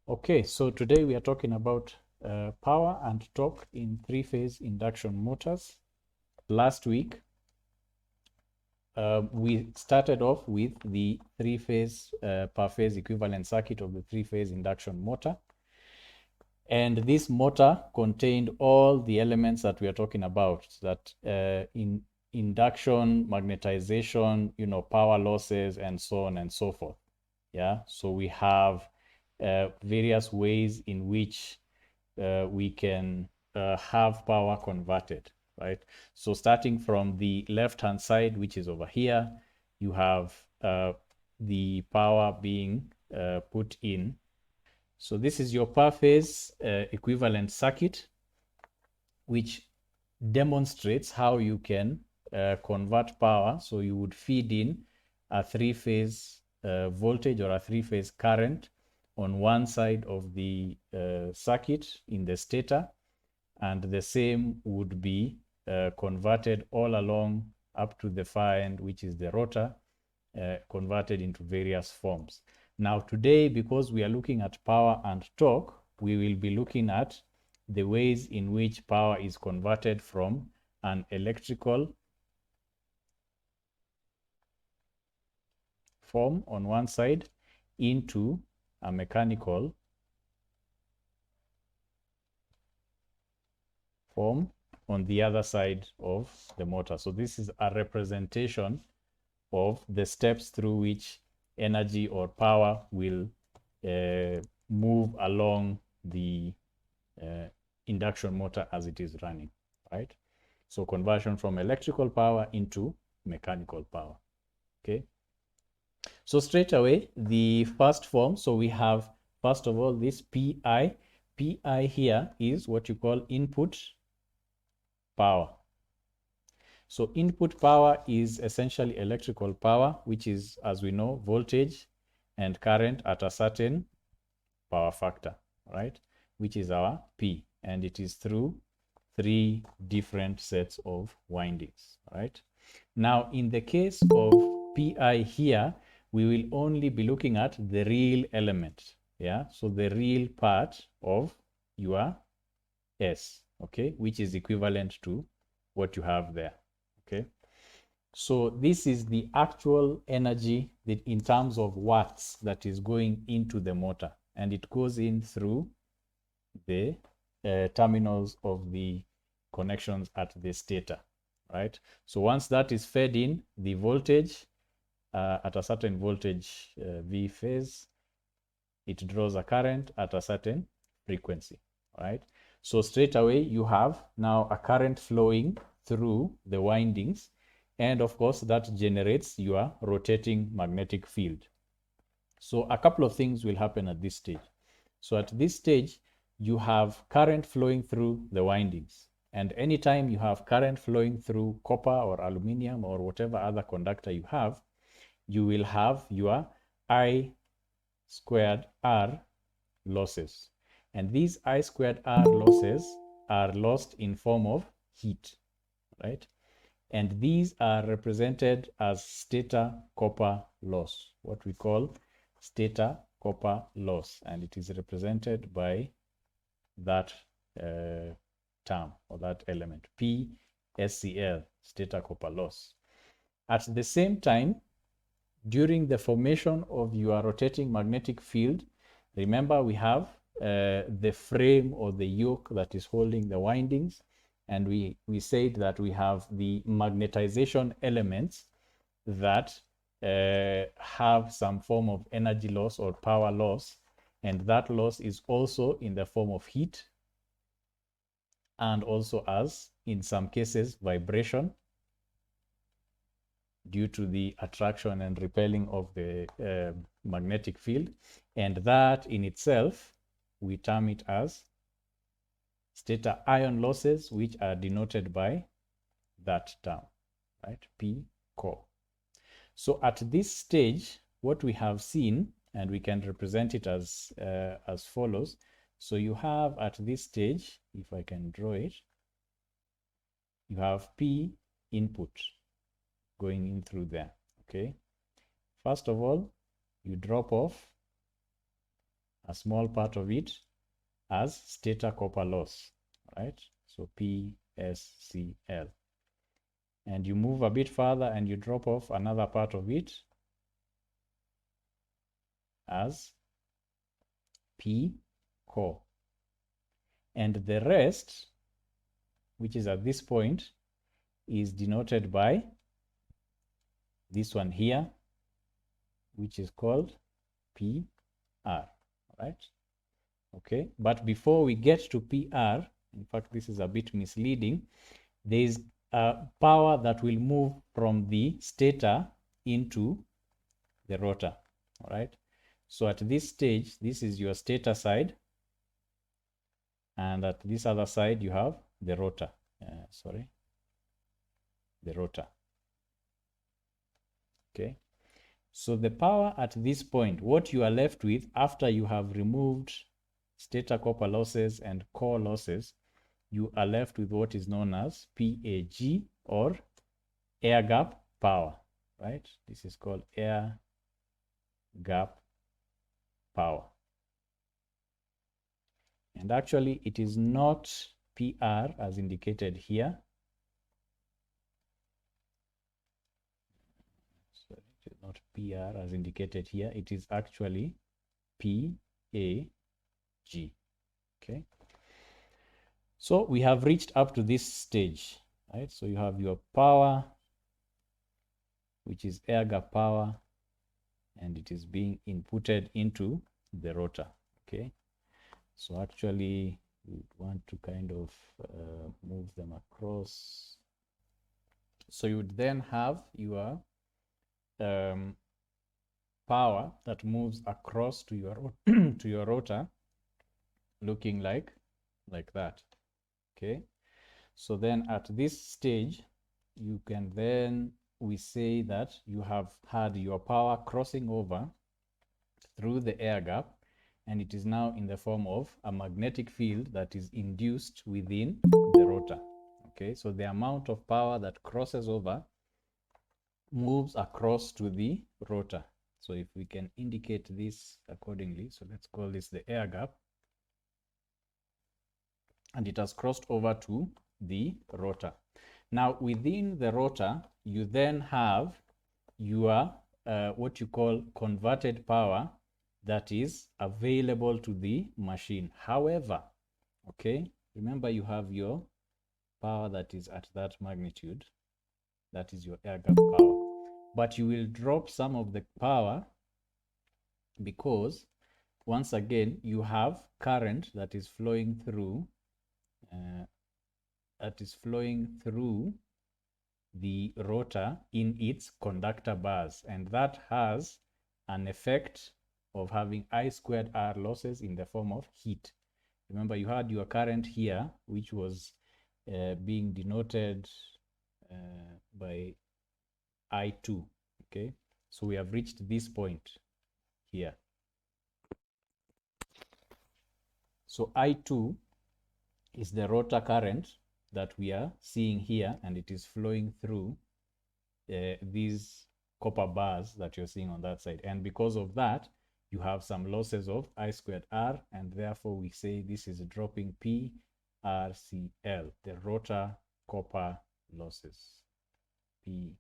Okay, so today we are talking about power and torque in three-phase induction motors. Last week, we started off with the three-phase per phase equivalent circuit of the three-phase induction motor. And this motor contained all the elements that we are talking about, that in induction, magnetization, power losses, and so on and so forth. Yeah, so we have various ways in which we can have power converted, right? So starting from the left-hand side, which is over here, you have the power being put in. So this is your per phase equivalent circuit, which demonstrates how you can convert power. So you would feed in a three-phase voltage or a three-phase current on one side of the circuit in the stator, and the same would be converted all along up to the far end, which is the rotor, converted into various forms. Now today, because we are looking at power and torque, we will be looking at the ways in which power is converted from an electrical form on one side into a mechanical form on the other side of the motor. So this is a representation of the steps through which energy or power will move along the induction motor as it is running, right? So conversion from electrical power into mechanical power, okay? So straight away, the first form, so we have, first of all, this PI. PI here is what you call input power. So input power is essentially electrical power, which is, as we know, voltage and current at a certain power factor, right? Which is our P, and it is through three different sets of windings, right? Now, in the case of PI here, we will only be looking at the real element, yeah? So the real part of your S, okay? Which is equivalent to what you have there, okay? So this is the actual energy that in terms of watts that is going into the motor, and it goes in through the terminals of the connections at the stator, right? So once that is fed in, the voltage at a certain voltage V phase, it draws a current at a certain frequency, right? So straight away you have now a current flowing through the windings, and of course that generates your rotating magnetic field. So a couple of things will happen at this stage. So at this stage, you have current flowing through the windings. And anytime you have current flowing through copper or aluminum or whatever other conductor you have, you will have your I squared R losses. And these I squared R losses are lost in form of heat, right? And these are represented as stator copper loss, what we call stator copper loss. And it is represented by that term or that element, PSCL, stator copper loss. At the same time, during the formation of your rotating magnetic field, remember we have the frame or the yoke that is holding the windings, and we said that we have the magnetization elements that have some form of energy loss or power loss, and that loss is also in the form of heat, and also, as in some cases, vibration due to the attraction and repelling of the magnetic field. And that in itself, we term it as stator ion losses, which are denoted by that term, right? P core. So at this stage, what we have seen, and we can represent it as follows. So you have at this stage, if I can draw it, you have P input going in through there, okay? First of all, you drop off a small part of it as stator copper loss, right? So PSCL. And you move a bit further and you drop off another part of it as P core. And the rest, which is at this point, is denoted by this one here, which is called PR, right? Okay, but before we get to PR, in fact, this is a bit misleading. There is a power that will move from the stator into the rotor, all right? So at this stage, this is your stator side, and at this other side, you have the rotor. The rotor. Okay. So the power at this point, what you are left with after you have removed stator copper losses and core losses, you are left with what is known as PAG, or air gap power, right? This is called air gap power. And actually, it is not PR as indicated here. So it is not PR as indicated here. It is actually PAG. Okay. So we have reached up to this stage, right? So you have your power, which is air gap power, and it is being inputted into the rotor. Okay. So actually, we want to kind of move them across. So you would then have your power that moves across to your to your rotor, looking like that. Okay. So then at this stage, you can then, we say that you have had your power crossing over through the air gap, and it is now in the form of a magnetic field that is induced within the rotor. Okay, so the amount of power that crosses over moves across to the rotor. So if we can indicate this accordingly, so let's call this the air gap, and it has crossed over to the rotor. Now within the rotor, you then have your what you call converted power that is available to the machine. However, okay, remember you have your power that is at that magnitude, that is your air gap power, but you will drop some of the power because once again you have current that is flowing through the rotor in its conductor bars, and that has an effect of having I squared R losses in the form of heat. Remember, you had your current here, which was being denoted by I2. Okay, so we have reached this point here. So I2 is the rotor current that we are seeing here, and it is flowing through these copper bars that you're seeing on that side. And because of that, you have some losses of I squared R, and therefore we say this is dropping PRCL, the rotor copper losses, PRCL.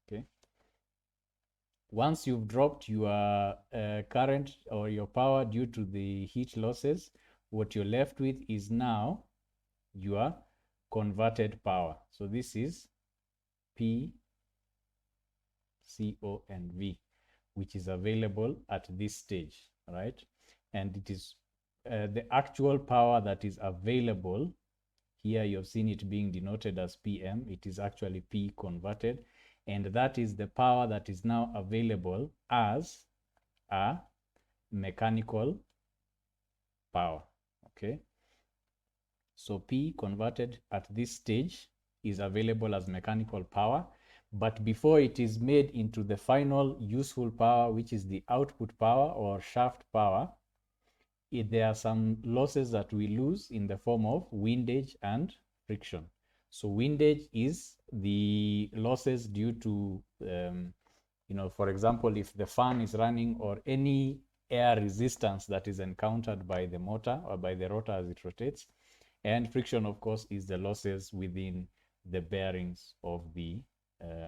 Okay. Once you've dropped your current or your power due to the heat losses, what you're left with is now your converted power. So this is P, CO, and V, which is available at this stage, right? And it is the actual power that is available. Here you've seen it being denoted as PM. It is actually P converted, and that is the power that is now available as a mechanical power. Okay, so P converted at this stage is available as mechanical power, but before it is made into the final useful power, which is the output power or shaft power, there are some losses that we lose in the form of windage and friction. So windage is the losses due to for example, if the fan is running or any air resistance that is encountered by the motor or by the rotor as it rotates. And friction, of course, is the losses within the bearings of the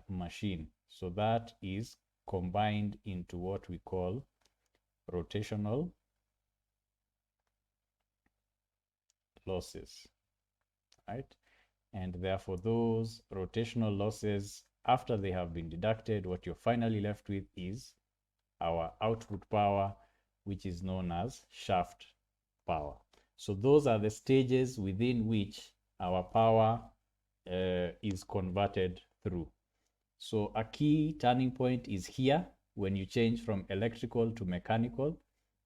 machine. So that is combined into what we call rotational losses, right? And therefore, those rotational losses, after they have been deducted, what you're finally left with is our output power, which is known as shaft power. So those are the stages within which our power is converted through. So a key turning point is here when you change from electrical to mechanical.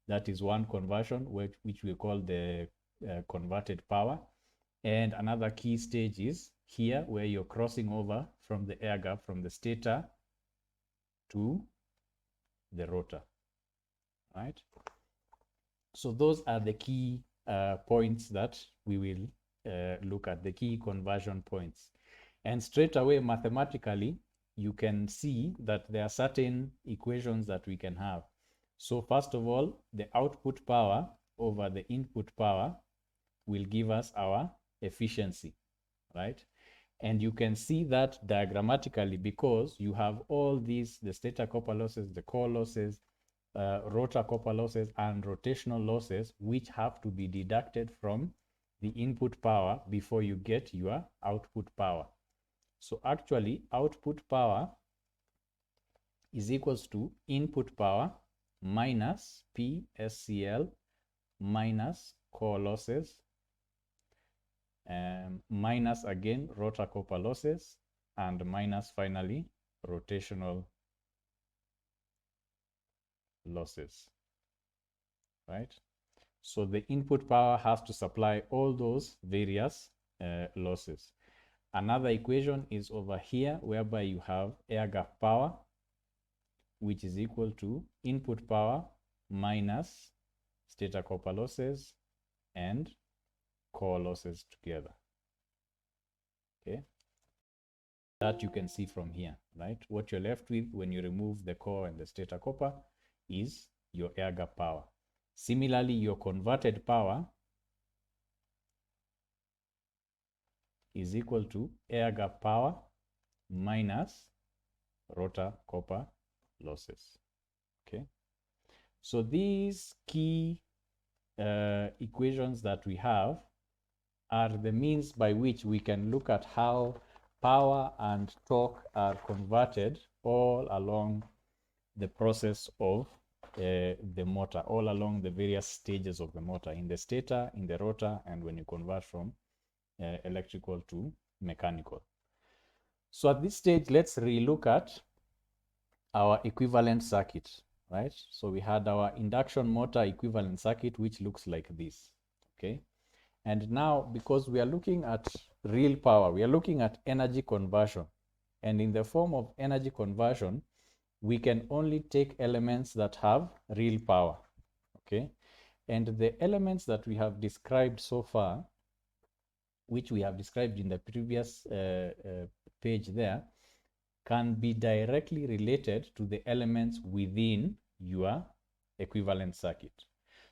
That is one conversion, which we call the converted power. And another key stage is here where you're crossing over from the air gap from the stator to the rotor, right? So those are the key points that we will look at, the key conversion points. And straight away, mathematically, you can see that there are certain equations that we can have. So first of all, the output power over the input power will give us our efficiency, right? And you can see that diagrammatically because you have all these, the stator copper losses, the core losses, rotor copper losses, and rotational losses, which have to be deducted from the input power before you get your output power. So actually, output power is equals to input power minus PSCL minus core losses, minus again rotor copper losses, and minus finally rotational losses, right? So the input power has to supply all those various losses. Another equation is over here whereby you have air gap power, which is equal to input power minus stator copper losses and core losses together. Okay, that you can see from here, right? What you're left with when you remove the core and the stator copper is your air gap power. Similarly, your converted power is equal to air gap power minus rotor copper losses. Okay, so these key equations that we have are the means by which we can look at how power and torque are converted all along the process of the motor, all along the various stages of the motor, in the stator, in the rotor, and when you convert from electrical to mechanical. So at this stage, let's relook at our equivalent circuit, right? So we had our induction motor equivalent circuit, which looks like this, okay? And now, because we are looking at real power, we are looking at energy conversion. And in the form of energy conversion, we can only take elements that have real power, okay? And the elements that we have described so far, which we have described in the previous page there, can be directly related to the elements within your equivalent circuit.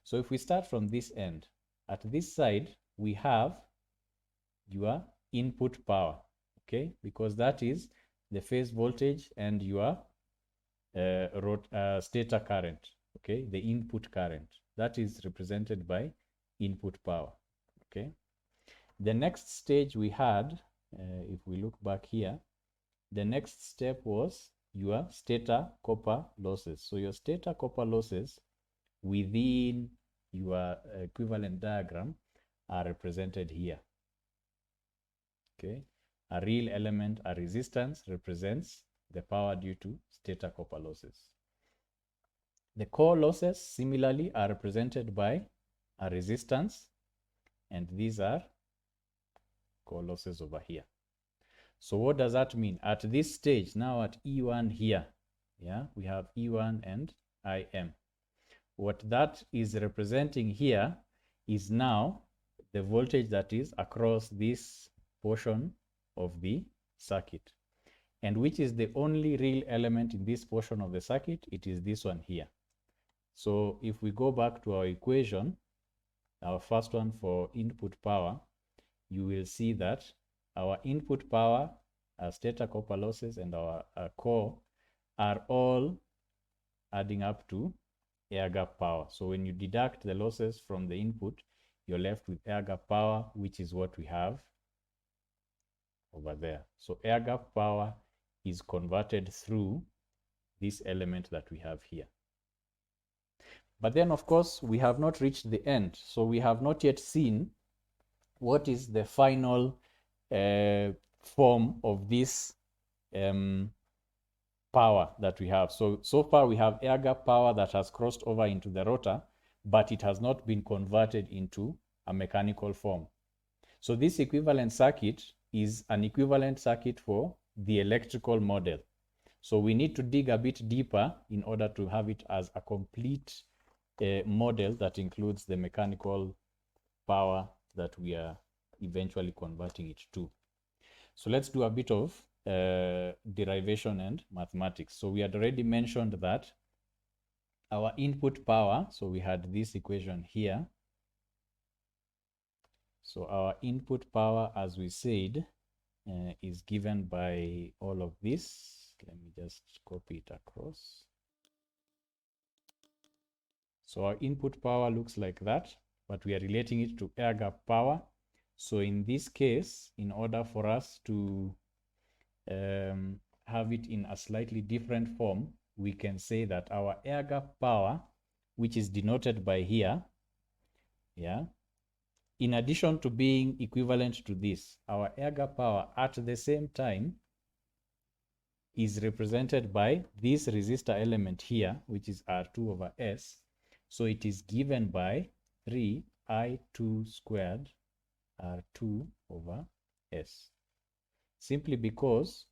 So if we start from this end, at this side, we have your input power, okay? Because that is the phase voltage and your stator current, okay? The input current. That is represented by input power, okay? The next stage we had, if we look back here, the next step was your stator copper losses. So your stator copper losses within your equivalent diagram are represented here. Okay, a real element, a resistance, represents the power due to stator copper losses. The core losses similarly are represented by a resistance, and these are core losses over here. So what does that mean? At this stage, now at E1 here, yeah, we have E1 and IM. What that is representing here is now the voltage that is across this portion of the circuit. And which is the only real element in this portion of the circuit? It is this one here. So if we go back to our equation, our first one for input power, you will see that our input power, our stator copper losses, and our core are all adding up to air gap power. So when you deduct the losses from the input, you're left with air gap power, which is what we have over there. So air gap power is converted through this element that we have here. But then, of course, we have not reached the end. So we have not yet seen what is the final form of this power that we have. So far we have air gap power that has crossed over into the rotor, but it has not been converted into a mechanical form. So this equivalent circuit is an equivalent circuit for the electrical model. So we need to dig a bit deeper in order to have it as a complete model that includes the mechanical power that we are eventually converting it to. So let's do a bit of derivation and mathematics. So we had already mentioned that our input power, so we had this equation here. So our input power, as we said, is given by all of this. Let me just copy it across. So our input power looks like that, but we are relating it to air gap power. So in this case, in order for us to have it in a slightly different form, we can say that our air gap power, which is denoted by here, yeah, in addition to being equivalent to this, our air gap power at the same time is represented by this resistor element here, which is R2 over S. So it is given by 3I2 squared R2 over S. Simply because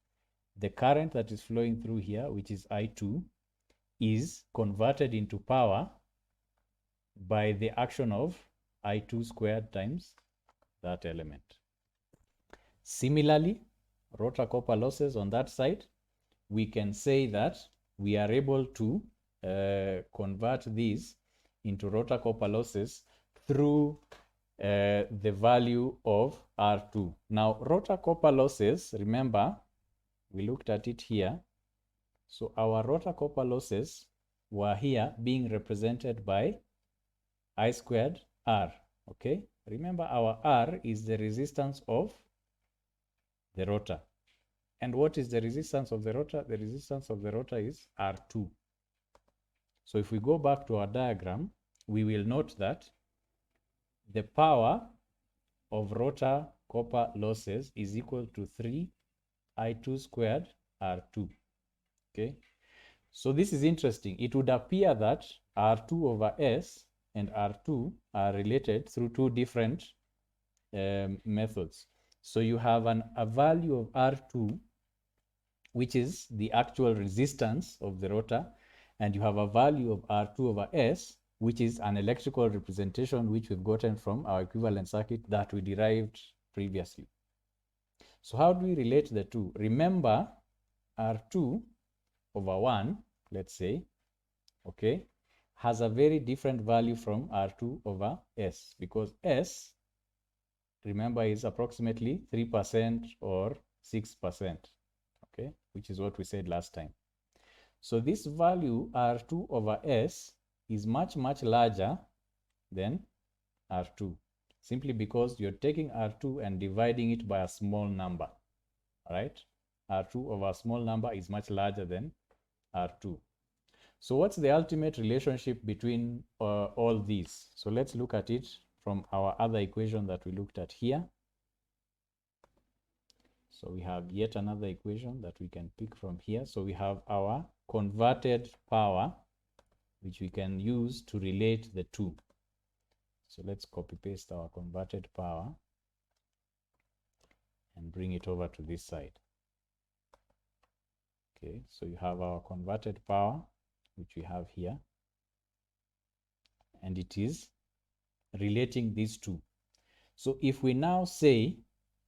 the current that is flowing through here, which is I2, is converted into power by the action of I2 squared times that element. Similarly, rotor copper losses on that side, we can say that we are able to convert these into rotor copper losses through the value of R2. Now, rotor copper losses, remember, we looked at it here. So our rotor copper losses were here being represented by I squared R, okay? Remember, our R is the resistance of the rotor. And what is the resistance of the rotor? The resistance of the rotor is R2. So if we go back to our diagram, we will note that the power of rotor copper losses is equal to 3I2 squared R2. Okay, so this is interesting. It would appear that R2 over S and R2 are related through two different methods. So you have a value of R2, which is the actual resistance of the rotor, and you have a value of R2 over S, which is an electrical representation which we've gotten from our equivalent circuit that we derived previously. So how do we relate the two? Remember, R2 over 1, let's say, okay, has a very different value from R2 over S, because S, remember, is approximately 3% or 6%, okay, which is what we said last time. So this value R2 over S is much, much larger than R2, simply because you're taking R2 and dividing it by a small number, all right? R2 over a small number is much larger than R2. So what's the ultimate relationship between all these? So let's look at it from our other equation that we looked at here. So we have yet another equation that we can pick from here. So we have our converted power, which we can use to relate the two. So let's copy paste our converted power and bring it over to this side. Okay, so you have our converted power, which we have here, and it is relating these two. So if we now say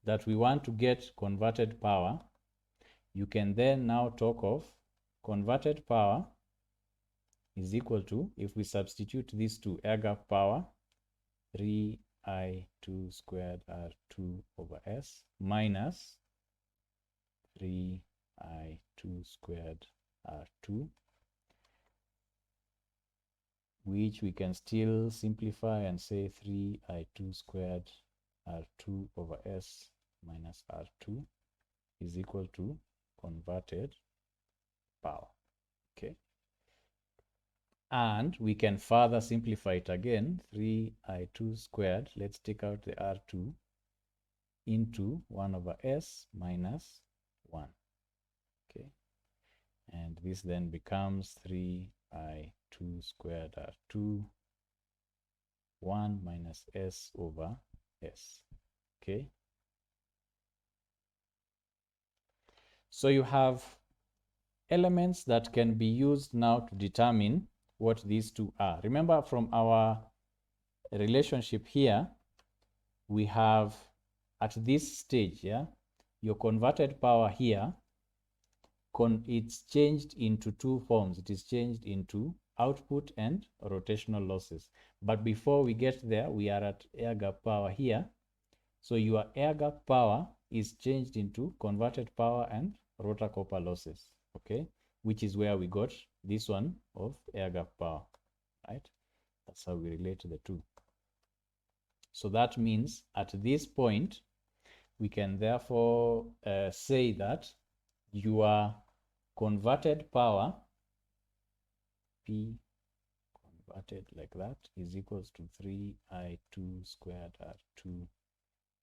that we want to get converted power you can then now talk of converted power is equal to, if we substitute these two, air gap power, 3I2 squared R2 over S minus 3I2 squared R2, which we can still simplify and say 3I2 squared R2 over S minus R2 is equal to converted power. Okay. And we can further simplify it again. 3I2 squared, let's take out the R2, into 1 over S minus 1. Okay. And this then becomes 3I2 squared R2, 1 minus S over S. Okay. So you have elements that can be used now to determine what these two are. Remember, from our relationship here, we have at this stage, yeah, your converted power here, it's changed into two forms. It is changed into output and rotational losses. But before we get there, we are at air gap power here. So your air gap power is changed into converted power and rotor copper losses, okay, which is where we got this one of air gap power, right? That's how we relate the two. So that means at this point, we can therefore say that your converted power, P converted like that, is equals to 3I2 squared R2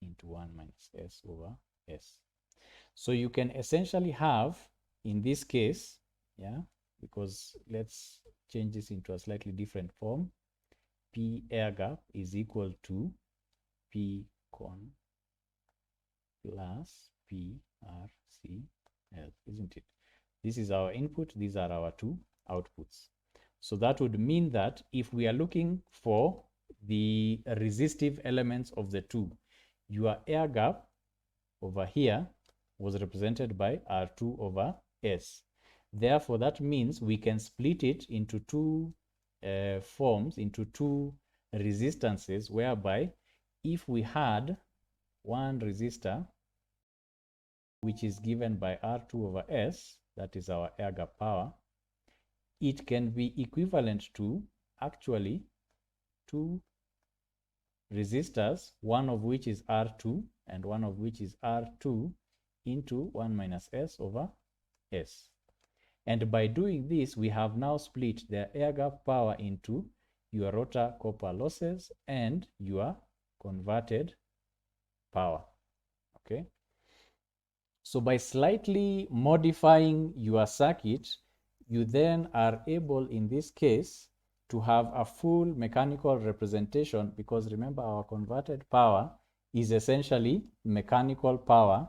into 1 minus S over S. So you can essentially have, in this case, yeah, because let's change this into a slightly different form, P air gap is equal to P con plus P R C L, isn't it? This is our input, these are our two outputs. So that would mean that if we are looking for the resistive elements of the two, your air gap over here was represented by R2 over S. Therefore, that means we can split it into two forms, into two resistances, whereby if we had one resistor, which is given by R2 over S, that is our air gap power, it can be equivalent to actually two resistors, one of which is R2 and one of which is R2 into 1 minus S over S. And by doing this, we have now split the air gap power into your rotor copper losses and your converted power. Okay. So by slightly modifying your circuit, you then are able, in this case, to have a full mechanical representation, because remember, our converted power is essentially mechanical power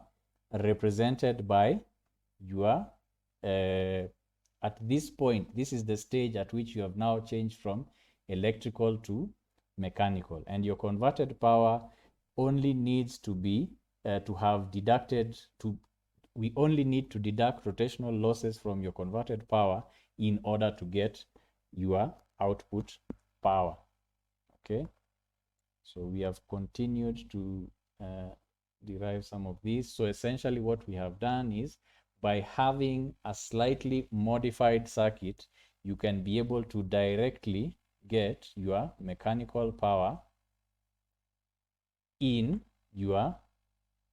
represented by your, at this point, this is the stage at which you have now changed from electrical to mechanical, and your converted power only needs to be, to have deducted, we only need to deduct rotational losses from your converted power in order to get your output power. Okay, so we have continued to derive some of these. So essentially what we have done is, by having a slightly modified circuit, you can be able to directly get your mechanical power in your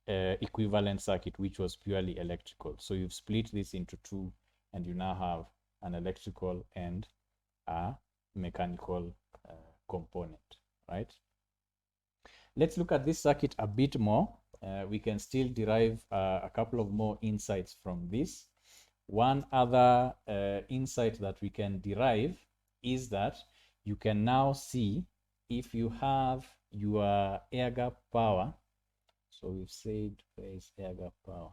equivalent circuit, which was purely electrical. So you've split this into two, and you now have an electrical and a mechanical component, right? Let's look at this circuit a bit more. We can still derive a couple of more insights from this. One other insight that we can derive is that you can now see, if you have your air gap power, so we've said, where is air gap power?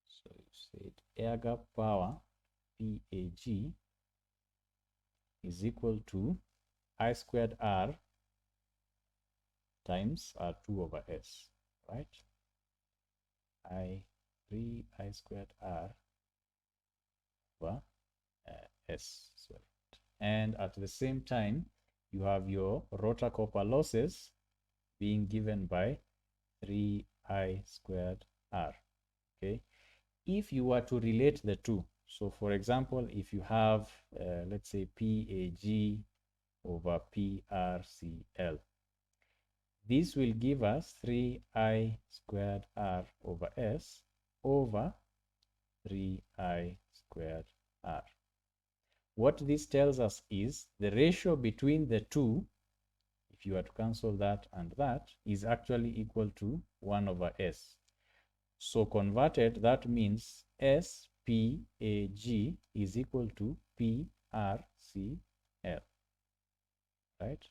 So we've said air gap power, PAG, is equal to I squared R times R2 over S, right? I 3I squared R over S. Sorry. And at the same time, you have your rotor copper losses being given by 3I squared R. Okay. If you were to relate the two, so for example, if you have, let's say, PAG over PRCL, this will give us 3I squared R over S over 3I squared R. What this tells us is the ratio between the two, if you were to cancel that and that, is actually equal to 1 over S. So converted, that means SPAG is equal to PRCL, right?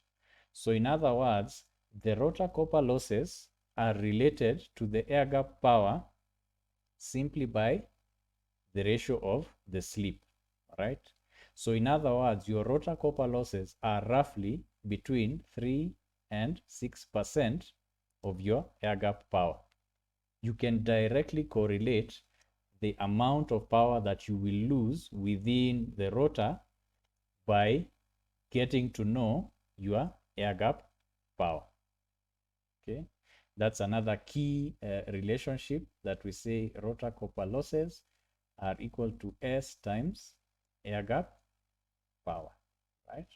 So in other words, the rotor copper losses are related to the air gap power simply by the ratio of the slip, right? So in other words, your rotor copper losses are roughly between 3 and 6% of your air gap power. You can directly correlate the amount of power that you will lose within the rotor by getting to know your air gap power. Okay, that's another key relationship that we say rotor copper losses are equal to S times air gap power, right?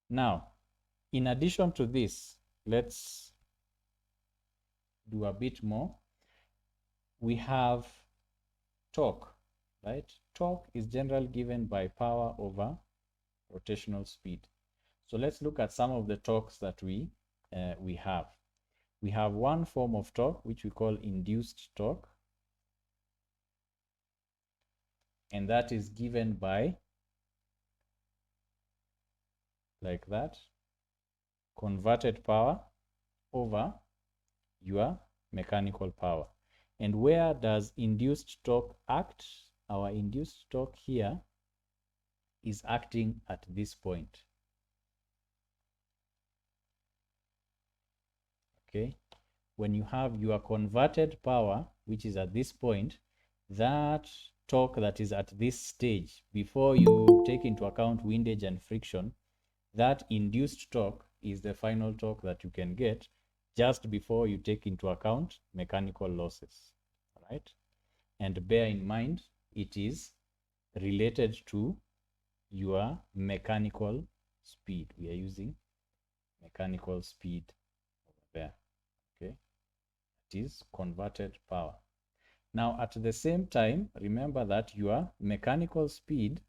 Now, in addition to this, let's do a bit more. We have torque, right? Torque is generally given by power over rotational speed. So let's look at some of the torques that we have. We have one form of torque which we call induced torque, and that is given by, like that, converted power over your mechanical power. And where does induced torque act? Our induced torque here is acting at this point. Okay, when you have your converted power, which is at this point, that torque that is at this stage, before you take into account windage and friction, that induced torque is the final torque that you can get just before you take into account mechanical losses, right? And bear in mind, it is related to your mechanical speed. We are using mechanical speed over there, okay? It is converted power. Now, at the same time, remember that your mechanical speed,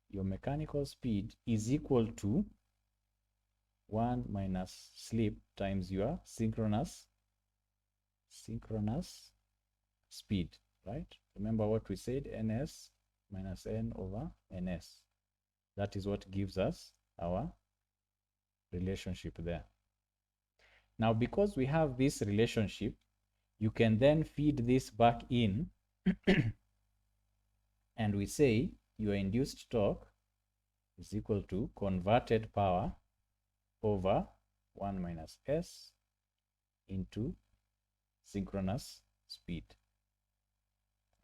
your mechanical speed is equal to 1 minus slip times your synchronous speed, right? Remember what we said, ns minus n over ns. That is what gives us our relationship there. Now, because we have this relationship, you can then feed this back in and we say your induced torque is equal to converted power over 1 minus s into synchronous speed.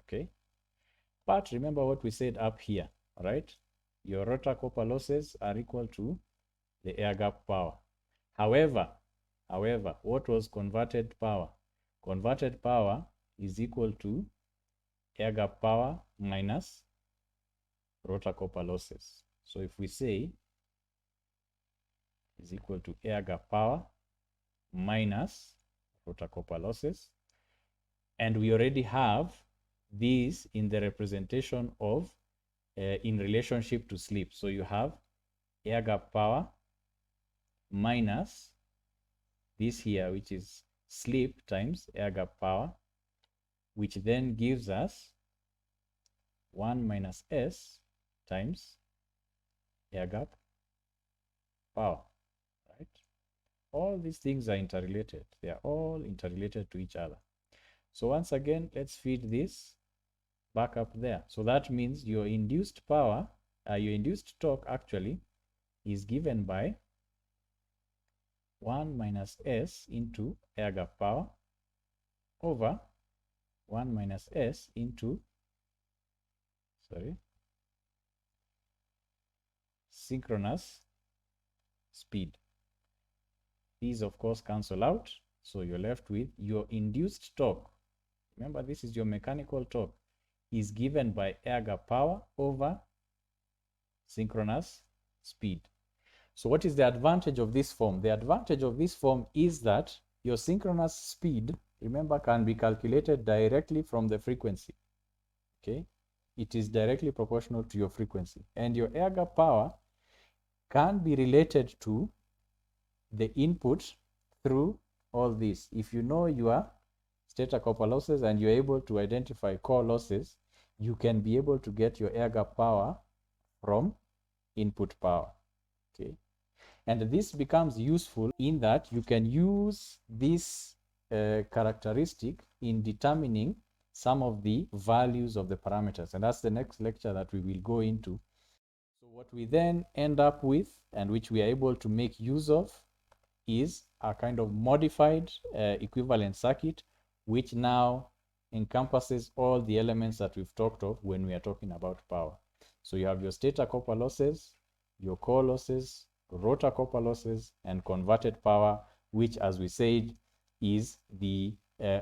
Okay, but remember what we said up here, right? Your rotor copper losses are equal to the air gap power. However, what was converted power? Converted power is equal to air gap power minus rotor copper losses. So if we say is equal to air gap power minus rotor copper losses, and we already have this in the representation of in relationship to slip. So you have air gap power minus this here, which is slip times air gap power, which then gives us 1 minus s times air gap power, right? All these things are interrelated. They are all interrelated to each other. So once again, let's feed this back up there. So that means your induced power, your induced torque actually is given by 1 minus s into air gap power over 1 minus s into, synchronous speed. These of course cancel out, so you're left with your induced torque. Remember, this is your mechanical torque, is given by air gap power over synchronous speed. So what is the advantage of this form? The advantage of this form is that your synchronous speed, remember, can be calculated directly from the frequency. Okay, it is directly proportional to your frequency, and your air gap power can be related to the input through all this. If you know your stator copper losses and you're able to identify core losses, you can be able to get your air gap power from input power. Okay, and this becomes useful in that you can use this characteristic in determining some of the values of the parameters, and that's the next lecture that we will go into. So what we then end up with, and which we are able to make use of, is a kind of modified equivalent circuit, which now encompasses all the elements that we've talked of when we are talking about power. So you have your stator copper losses, your core losses, rotor copper losses, and converted power, which, as we said, is the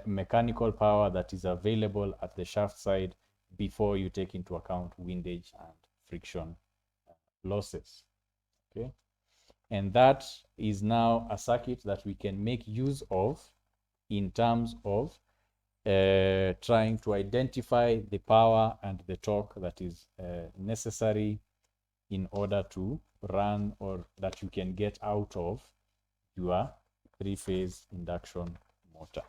mechanical power that is available at the shaft side before you take into account windage and friction losses. Okay, and that is now a circuit that we can make use of in terms of trying to identify the power and the torque that is necessary in order to run, or that you can get out of your three-phase induction motor.